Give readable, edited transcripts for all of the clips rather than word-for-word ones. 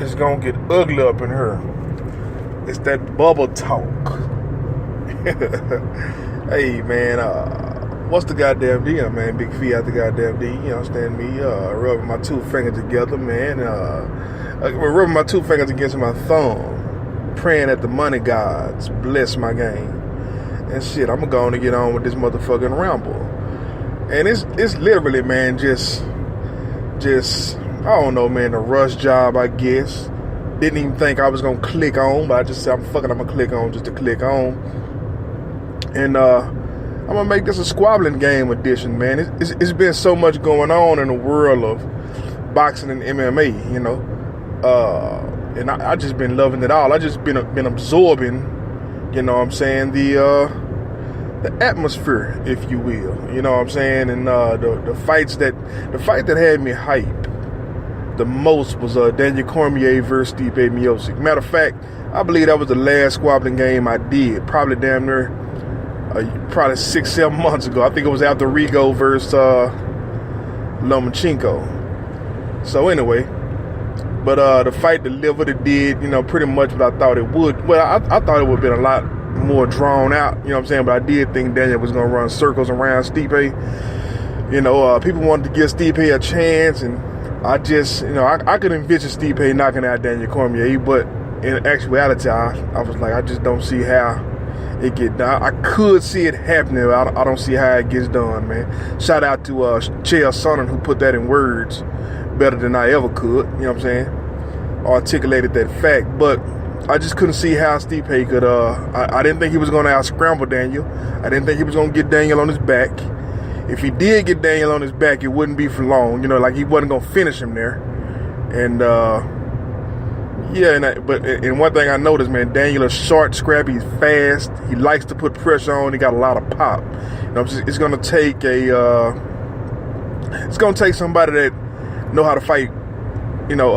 it's gonna get ugly up in here. It's that bubble talk. Hey, man, what's the goddamn deal, man? Big Fee out the goddamn D, you understand me? Rubbing my two fingers together, man. Rubbing my two fingers against my thumb, praying that the money gods bless my game. And shit, I'm going to get on with this motherfucking ramble. And it's literally, man, just I don't know, man, a rush job, I guess. Didn't even think I was gonna click on, but I just said, I'm gonna click on just to click on. And I'm gonna make this a squabbling game edition, man. It's been so much going on in the world of boxing and MMA, you know. And I just been loving it all. I just been absorbing, you know what I'm saying, the atmosphere, if you will. You know what I'm saying? And the fight that had me hyped the most was Daniel Cormier versus Stipe Miocic. Matter of fact, I believe that was the last squabbling game I did. Probably damn near, probably 6-7 months ago. I think it was after Rigo versus Lomachenko. So anyway, but the fight delivered. It did, you know, pretty much what I thought it would. Well, I thought it would have been a lot more drawn out, you know what I'm saying? But I did think Daniel was going to run circles around Stipe. You know, people wanted to give Stipe a chance, and I just, you know, I could envision Stipe knocking out Daniel Cormier, but in actuality, I was like, I just don't see how it get done. I could see it happening, but I don't see how it gets done, man. Shout out to Chael Sonnen, who put that in words better than I ever could, you know what I'm saying? Articulated that fact, but I just couldn't see how Stipe could, I didn't think he was going to out-scramble Daniel. I didn't think he was going to get Daniel on his back. If he did get Daniel on his back, it wouldn't be for long. You know, like he wasn't going to finish him there. And, yeah, and one thing I noticed, man, Daniel is short, scrappy, he's fast. He likes to put pressure on. He got a lot of pop. You know, it's going to take somebody that know how to fight, you know,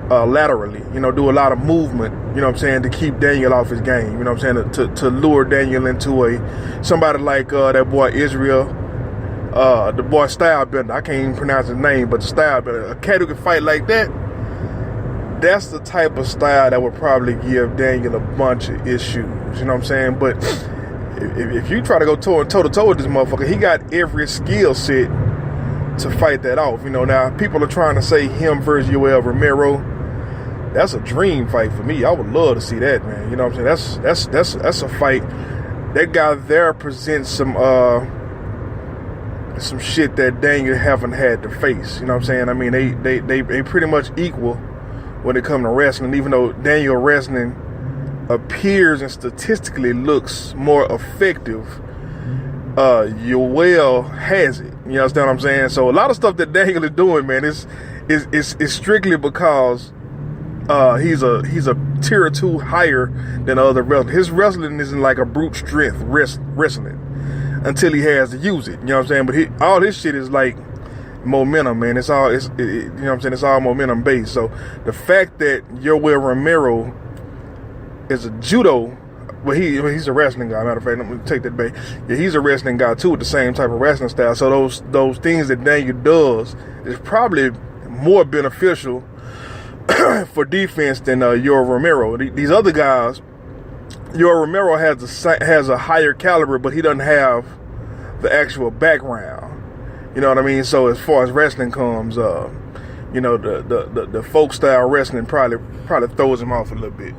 laterally, you know, do a lot of movement, you know what I'm saying, to keep Daniel off his game, you know what I'm saying, to lure Daniel into somebody like that boy Israel, the boy Stylebender, I can't even pronounce his name, but the Stylebender, a cat who can fight like that, that's the type of style that would probably give Daniel a bunch of issues, you know what I'm saying? But if you try to go toe-to-toe with this motherfucker, he got every skill set to fight that off, you know. Now, people are trying to say him versus Yoel Romero. That's a dream fight for me. I would love to see that, man. You know what I'm saying? That's a fight. That guy there presents some shit that Daniel haven't had to face. You know what I'm saying? I mean, they pretty much equal when it comes to wrestling. Even though Daniel wrestling appears and statistically looks more effective, Yoel has it. You understand what I'm saying? So a lot of stuff that Daniel is doing, man, is strictly because he's a tier 2 higher than other wrestlers. His wrestling isn't like a brute strength wrestling until he has to use it. You know what I'm saying? But all his shit is like momentum, man. You know what I'm saying? It's all momentum based. So the fact that Yoel Romero is a judo, well, he's a wrestling guy. Matter of fact, let me take that back. Yeah, he's a wrestling guy too, with the same type of wrestling style. So those things that Daniel does is probably more beneficial for defense than Yoel Romero. These other guys, Yoel Romero has a higher caliber, but he doesn't have the actual background. You know what I mean? So as far as wrestling comes, you know, the folk style wrestling probably throws him off a little bit.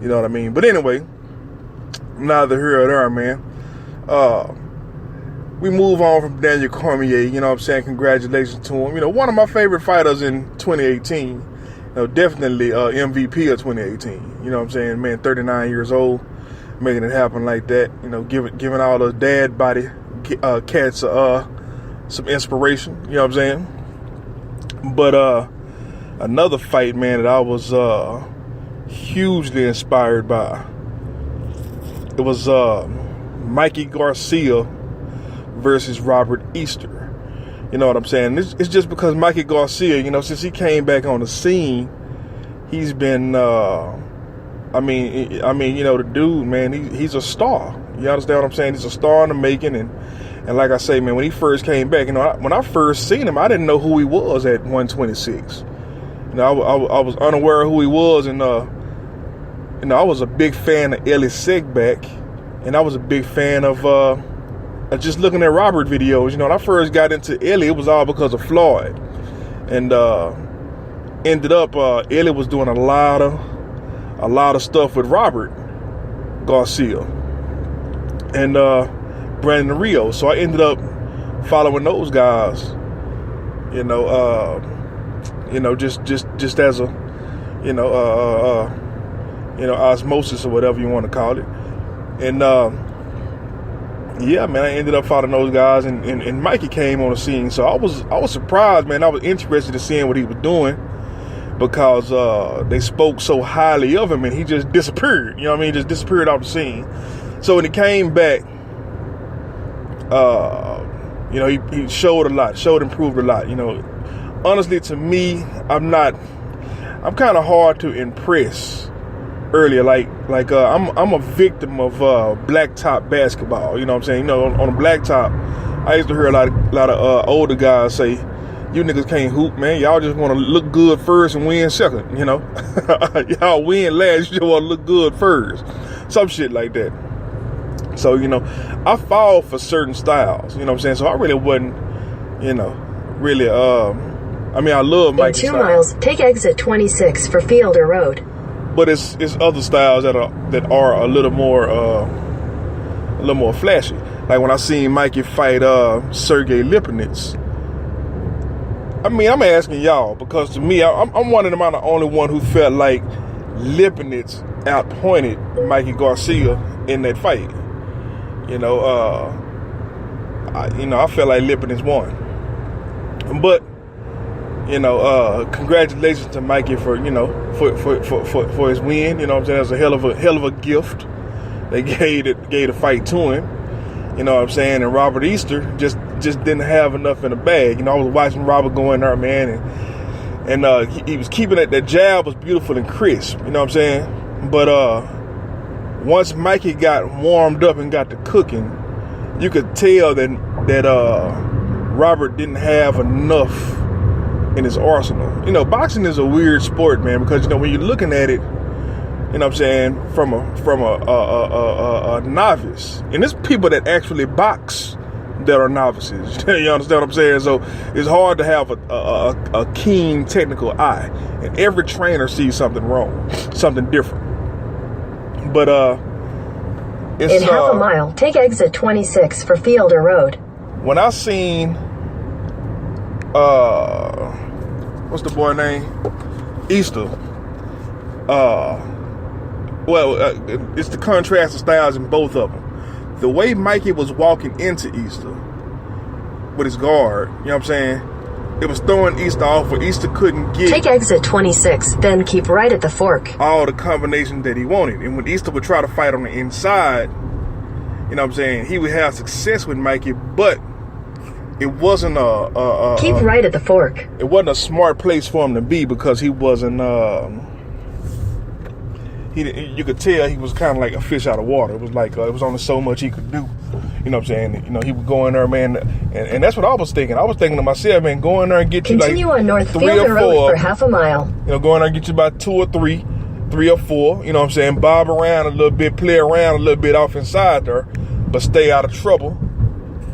You know what I mean? But anyway, neither here or there, man. We move on from Daniel Cormier. You know what I'm saying? Congratulations to him. You know, one of my favorite fighters in 2018. You know, definitely MVP of 2018. You know what I'm saying? Man, 39 years old, making it happen like that. You know, giving all those dad body cats some inspiration. You know what I'm saying? But another fight, man, that I was hugely inspired by. It was Mikey Garcia versus Robert Easter. You know what I'm saying? It's just because Mikey Garcia, you know, since he came back on the scene, he's been, I mean, you know, the dude, man, he's a star. You understand what I'm saying? He's a star in the making. And like I say, man, when he first came back, you know, when I first seen him, I didn't know who he was at 126. You know I was unaware of who he was, and I was a big fan of Ellie Segback, and I was a big fan of just looking at Robert videos. When I first got into Ellie, it was all because of Floyd, and ended up Ellie was doing a lot of stuff with Robert Garcia and Brandon Rio. So I ended up following those guys, just as a, osmosis or whatever you want to call it. And yeah, man, I ended up following those guys, and Mikey came on the scene. So I was surprised, man. I was interested in seeing what he was doing, because they spoke so highly of him, and he just disappeared. Just disappeared off the scene. So when he came back, he showed a lot, improved a lot. Honestly, to me, I'm kind of hard to impress earlier. I'm a victim of blacktop basketball. You know what I'm saying? On a blacktop, I used to hear a lot of older guys say, "You niggas can't hoop, man. Y'all just want to look good first and win second. Y'all win last, you just want to look good first." Some shit like that. So, I fall for certain styles, you know what I'm saying? So I really wasn't, really, I love Mikey's In 2 style. miles, take exit 26 for Fielder Road. But it's other styles that are a little more flashy. Like when I seen Mikey fight Sergey Lipinets. I'm asking y'all, because to me, I'm one of them. I'm the only one who felt like Lipinets outpointed Mikey Garcia in that fight. I felt like Lipinets won. But congratulations to Mikey for for his win. You know what I'm saying? That's a hell of a gift. They gave the fight to him. You know what I'm saying? And Robert Easter just didn't have enough in the bag. I was watching Robert go in there, man, and he was keeping it. That jab was beautiful and crisp. You know what I'm saying? But once Mikey got warmed up and got to cooking, you could tell that Robert didn't have enough in his arsenal. Boxing is a weird sport, man, because when you're looking at it, you know what I'm saying, from a novice, and there's people that actually box that are novices. You understand what I'm saying? So it's hard to have a keen technical eye, and every trainer sees something wrong, something different. But it's in half a mile, take exit 26 for Fielder Road. When I seen what's the boy name? Easter. It's the contrast of styles in both of them. The way Mikey was walking into Easter with his guard, you know what I'm saying? It was throwing Easter off where Easter couldn't get. Take exit 26, then keep right at the fork. All the combinations that he wanted. And when Easter would try to fight on the inside, you know what I'm saying, he would have success with Mikey, but it wasn't keep right at the fork. It wasn't a smart place for him to be, because he wasn't you could tell he was kind of like a fish out of water. It was like it was only so much he could do. You know what I'm saying? He would go in there, man, and that's what I was thinking. I was thinking to myself, man, go in there and get Continue you like on North 3 Fielder or 4 Road for half a mile. Go in there and get you about 2 or 3 or 4. You know what I'm saying? Bob around a little bit, play around a little bit off inside there, but stay out of trouble,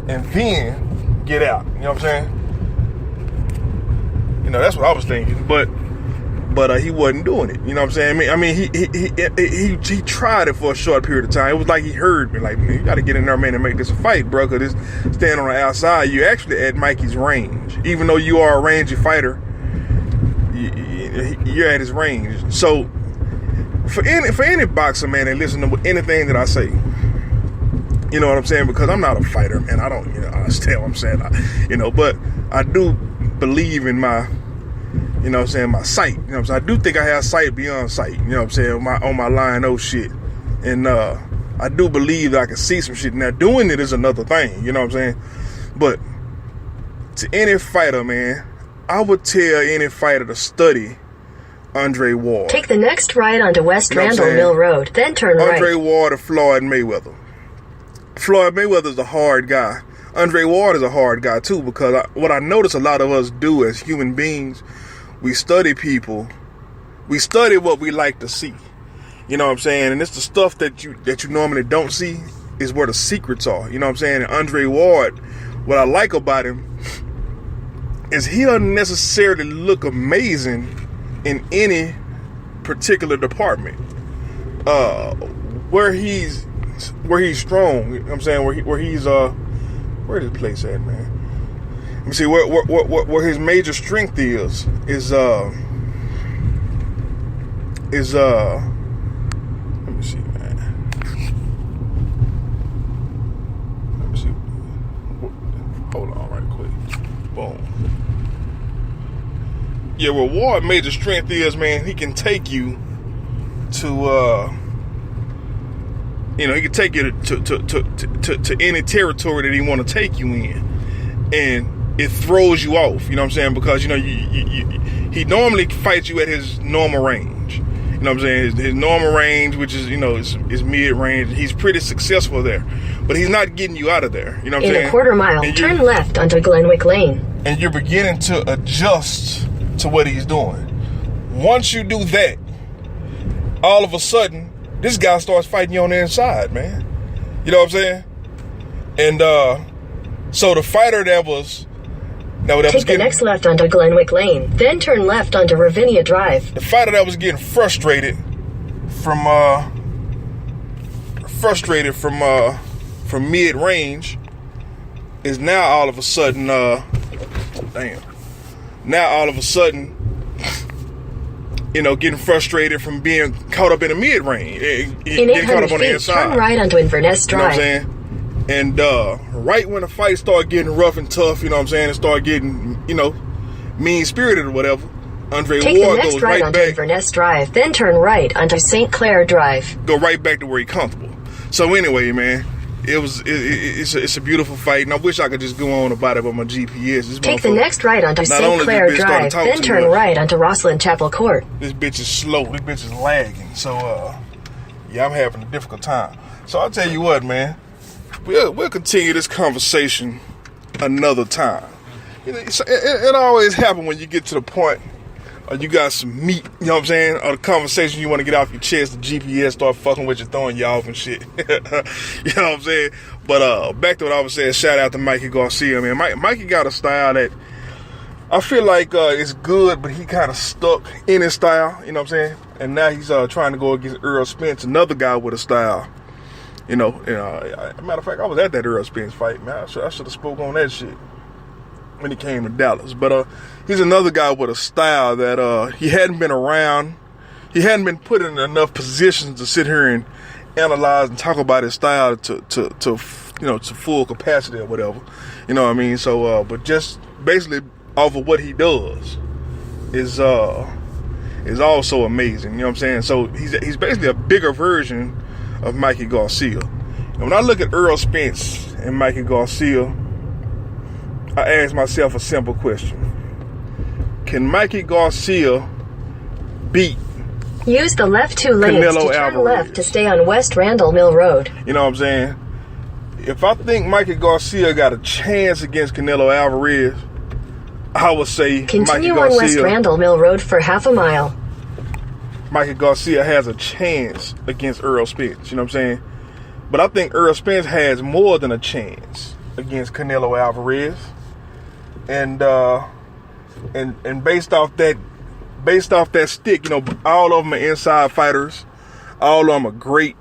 and then get out. You know what I'm saying? That's what I was thinking, but he wasn't doing it. You know what I'm saying? He tried it for a short period of time. It was like he heard me, like, man, you got to get in there, man, and make this a fight, bro. Because this standing on the outside, you're actually at Mikey's range. Even though you are a rangy fighter, you're at his range. So for any boxer, man, that listen to anything that I say, you know what I'm saying? Because I'm not a fighter, man. I don't, understand what I'm saying. But I do believe in my, you know what I'm saying, my sight. You know what I'm saying? I do think I have sight beyond sight. You know what I'm saying? On my line, oh shit. And I do believe that I can see some shit. Now, doing it is another thing. You know what I'm saying? But to any fighter, man, I would tell any fighter to study Andre Ward. Take the next right onto West Randall Mill Road, then turn right. Andre Ward or Floyd Mayweather. Floyd Mayweather is a hard guy. Andre Ward is a hard guy too, because what I notice a lot of us do as human beings, we study people, we study what we like to see. You know what I'm saying? And it's the stuff that you normally don't see is where the secrets are. You know what I'm saying? And Andre Ward, what I like about him is he doesn't necessarily look amazing in any particular department. Where he's strong, you know what I'm saying, where he's where this place at, man? Let me see where his major strength is let me see, man. Let me see. Hold on right quick. Boom. Yeah, where Ward major strength is, man, he can take you to he can take you to any territory that he want to take you in, and it throws you off. You know what I'm saying? Because he normally fights you at his normal range. You know what I'm saying? His normal range, which is is mid range. He's pretty successful there, but he's not getting you out of there. You know what I'm saying? In a quarter mile, turn left onto Glenwick Lane. And you're beginning to adjust to what he's doing. Once you do that, all of a sudden, this guy starts fighting you on the inside, man. You know what I'm saying? And so the fighter that was Take the next left onto Glenwick Lane, then turn left onto Ravinia Drive. The fighter that was getting frustrated from mid range is now all of a sudden getting frustrated from being caught up in the mid range. In 800 feet, turn right onto Inverness Drive. You know what I'm saying? And right when the fight started getting rough and tough, you know what I'm saying, it started getting, mean-spirited or whatever, Andre Ward goes right onto back. Inverness Drive, then turn right onto St. Clair Drive. Go right back to where he's comfortable. So anyway, man, it's a beautiful fight, and I wish I could just go on about it with my GPS. Take the next right onto St. Clair Drive, then turn right onto Rosslyn Chapel Court. This bitch is slow. This bitch is lagging. So, I'm having a difficult time. So I'll tell you what, man. We'll continue this conversation another time. It always happens when you get to the point or you got some meat, you know what I'm saying, or the conversation you want to get off your chest, the GPS start fucking with you, throwing you off and shit. You know what I'm saying? But back to what I was saying, shout out to Mikey Garcia, man. Mikey got a style that I feel like it's good, but he kind of stuck in his style, you know what I'm saying? And now he's trying to go against Earl Spence, another guy with a style. Matter of fact, I was at that Earl Spence fight, man. I should have spoke on that shit when he came to Dallas. But he's another guy with a style that he hadn't been around. He hadn't been put in enough positions to sit here and analyze and talk about his style to full capacity or whatever. You know what I mean? So, but just basically off of what he does is also amazing. You know what I'm saying? So he's basically a bigger version of Mikey Garcia. And when I look at Earl Spence and Mikey Garcia, I ask myself a simple question. Can Mikey Garcia beat Use the left two lanes Canelo to turn Alvarez left to stay on West Randall Mill Road? You know what I'm saying? If I think Mikey Garcia got a chance against Canelo Alvarez, I would say Continue on West Randall Mill Road for half a mile. Mikey Garcia has a chance against Earl Spence, you know what I'm saying? But I think Earl Spence has more than a chance against Canelo Alvarez. And based off that stick, all of them are inside fighters. All of them are great.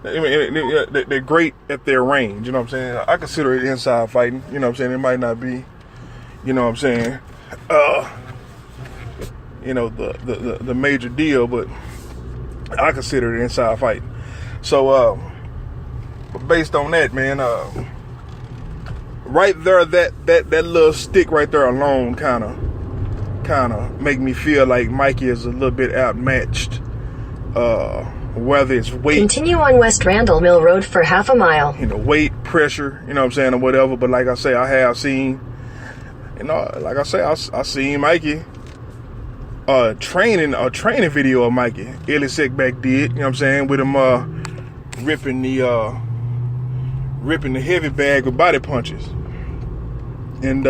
They're great at their range, you know what I'm saying? I consider it inside fighting, you know what I'm saying? It might not be, you know what I'm saying, the major deal, but I consider it inside fighting. So, based on that, man, right there, that little stick right there alone kind of make me feel like Mikey is a little bit outmatched, whether it's weight. Continue on West Randall Mill Road for half a mile. Weight, pressure, you know what I'm saying, or whatever. But like I say, I have seen, I seen Mikey training video of Mikey Ellie Seckback did, you know what I'm saying, with him ripping the heavy bag with body punches. And